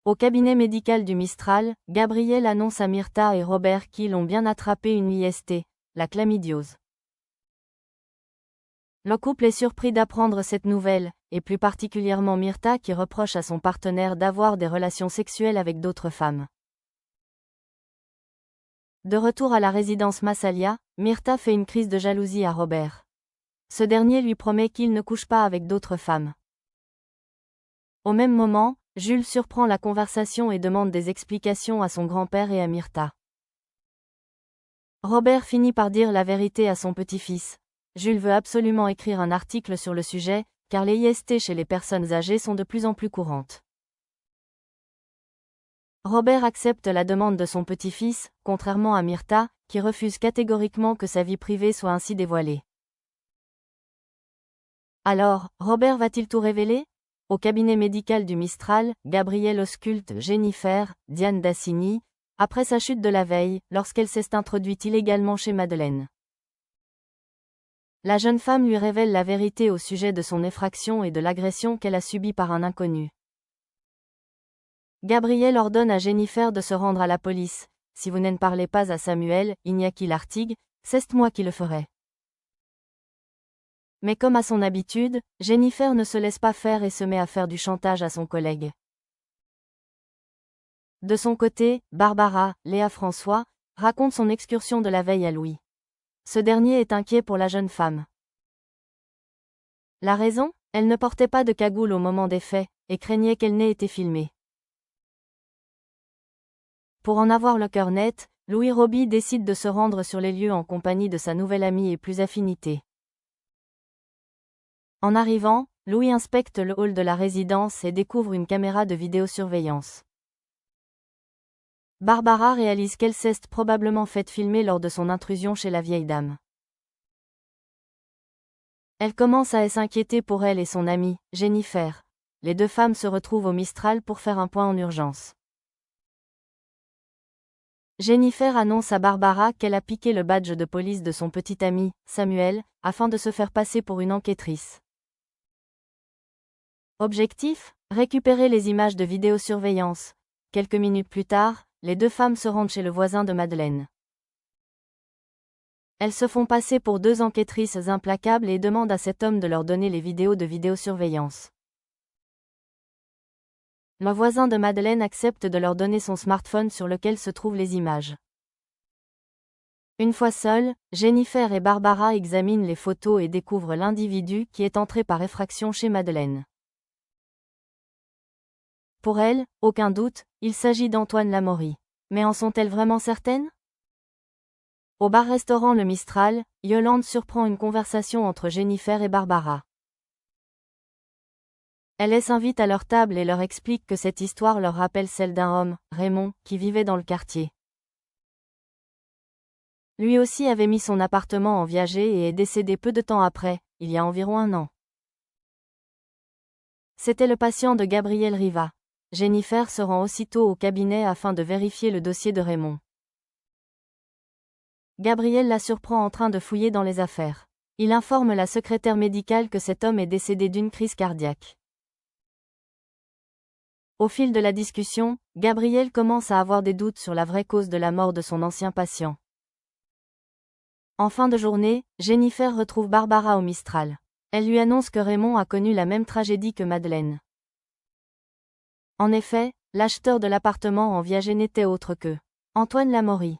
Au cabinet médical du Mistral, Gabrielle annonce à Myrtha et Robert qu'ils ont bien attrapé une IST, la chlamydiose. Le couple est surpris d'apprendre cette nouvelle, et plus particulièrement Myrtha qui reproche à son partenaire d'avoir des relations sexuelles avec d'autres femmes. De retour à la résidence Massalia, Myrtha fait une crise de jalousie à Robert. Ce dernier lui promet qu'il ne couche pas avec d'autres femmes. Au même moment, Jules surprend la conversation et demande des explications à son grand-père et à Myrtha. Robert finit par dire la vérité à son petit-fils. Jules veut absolument écrire un article sur le sujet, car les IST chez les personnes âgées sont de plus en plus courantes. Robert accepte la demande de son petit-fils, contrairement à Myrtha, qui refuse catégoriquement que sa vie privée soit ainsi dévoilée. Alors, Robert va-t-il tout révéler? Au cabinet médical du Mistral, Gabrielle ausculte Jennifer, Diane Dassigny, après sa chute de la veille, lorsqu'elle s'est introduite illégalement chez Madeleine. La jeune femme lui révèle la vérité au sujet de son effraction et de l'agression qu'elle a subie par un inconnu. Gabrielle ordonne à Jennifer de se rendre à la police. Si vous n'en parlez pas à Samuel, Iñaki Lartigue, c'est moi qui le ferai. Mais comme à son habitude, Jennifer ne se laisse pas faire et se met à faire du chantage à son collègue. De son côté, Barbara, Léa François, raconte son excursion de la veille à Louis. Ce dernier est inquiet pour la jeune femme. La raison? Elle ne portait pas de cagoule au moment des faits, et craignait qu'elle n'ait été filmée. Pour en avoir le cœur net, Louis Roby décide de se rendre sur les lieux en compagnie de sa nouvelle amie et plus affinité. En arrivant, Louis inspecte le hall de la résidence et découvre une caméra de vidéosurveillance. Barbara réalise qu'elle s'est probablement faite filmer lors de son intrusion chez la vieille dame. Elle commence à s'inquiéter pour elle et son amie, Jennifer. Les deux femmes se retrouvent au Mistral pour faire un point en urgence. Jennifer annonce à Barbara qu'elle a piqué le badge de police de son petit ami, Samuel, afin de se faire passer pour une enquêtrice. Objectif? Récupérer les images de vidéosurveillance. Quelques minutes plus tard, les deux femmes se rendent chez le voisin de Madeleine. Elles se font passer pour deux enquêtrices implacables et demandent à cet homme de leur donner les vidéos de vidéosurveillance. Le voisin de Madeleine accepte de leur donner son smartphone sur lequel se trouvent les images. Une fois seules, Jennifer et Barbara examinent les photos et découvrent l'individu qui est entré par effraction chez Madeleine. Pour elles, aucun doute, il s'agit d'Antoine Lamaurie. Mais en sont-elles vraiment certaines? Au bar-restaurant Le Mistral, Yolande surprend une conversation entre Jennifer et Barbara. Elle les invite à leur table et leur explique que cette histoire leur rappelle celle d'un homme, Raymond, qui vivait dans le quartier. Lui aussi avait mis son appartement en viager et est décédé peu de temps après, il y a environ 1 an. C'était le patient de Gabrielle Riva. Jennifer se rend aussitôt au cabinet afin de vérifier le dossier de Raymond. Gabrielle la surprend en train de fouiller dans les affaires. Il informe la secrétaire médicale que cet homme est décédé d'une crise cardiaque. Au fil de la discussion, Gabrielle commence à avoir des doutes sur la vraie cause de la mort de son ancien patient. En fin de journée, Jennifer retrouve Barbara au Mistral. Elle lui annonce que Raymond a connu la même tragédie que Madeleine. En effet, l'acheteur de l'appartement en viager n'était autre que Antoine Lamaurie.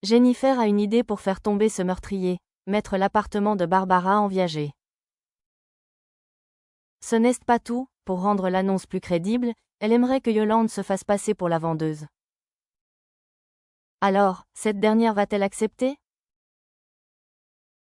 Jennifer a une idée pour faire tomber ce meurtrier, mettre l'appartement de Barbara en viager. Ce n'est pas tout, pour rendre l'annonce plus crédible, elle aimerait que Yolande se fasse passer pour la vendeuse. Alors, cette dernière va-t-elle accepter?